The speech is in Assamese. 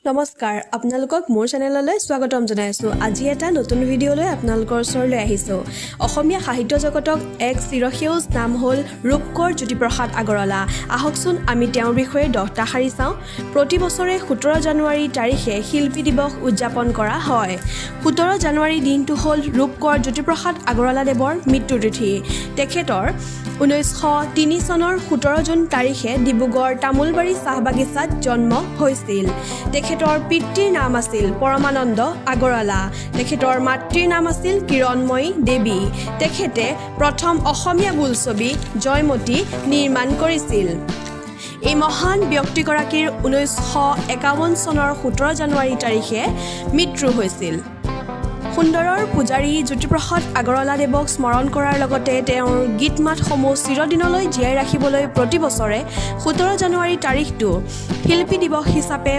নমস্কাৰ আপোনালোকক মোৰ চেনেললৈ স্বাগতম জনাইছো। আজি এটা নতুন ভিডিঅ'লৈ আপোনালোকৰ ওচৰলৈ আহিছো। অসমীয়া সাহিত্য জগতক এক চিৰসেউজ নাম হ'ল ৰূপকোঁৱৰ জ্যোতিপ্ৰসাদ আগৰৱালা। আহকচোন আমি তেওঁৰ বিষয়ে 10টা শাৰী চাওঁ। প্ৰতি বছৰে 17 জানুৱাৰী তাৰিখে শিল্পী দিৱস উদযাপন কৰা হয়। 17 জানুৱাৰী দিনটো হ'ল ৰূপকোঁৱৰ জ্যোতিপ্ৰসাদ আগৰৱালা দেৱৰ মৃত্যু তিথি। তেখেতৰ 1903 চনৰ 17 জুন তাৰিখে ডিব্ৰুগড় তামোলবাৰী চাহ বাগিচাত জন্ম হৈছিল। তেখেতৰ পিতৃৰ নাম আছিল পৰমানন্দ আগৰৱালা। তেখেতৰ মাতৃৰ নাম আছিল কিৰণময়ী দেৱী। তেখেতে প্ৰথম অসমীয়া বোলছবি জয়মতী নিৰ্মাণ কৰিছিল। এই মহান ব্যক্তিগৰাকীৰ 1951 চনৰ 17 জানুৱাৰী তাৰিখে মৃত্যু হৈছিল। সুন্দৰৰ পূজাৰী জ্যোতিপ্ৰসাদ আগৰৱালা দেৱক স্মৰণ কৰাৰ লগতে তেওঁৰ গীত মাতসমূহ চিৰদিনলৈ জীয়াই ৰাখিবলৈ প্ৰতি বছৰে 17 জানুৱাৰী তাৰিখটো শিল্পী দিৱস হিচাপে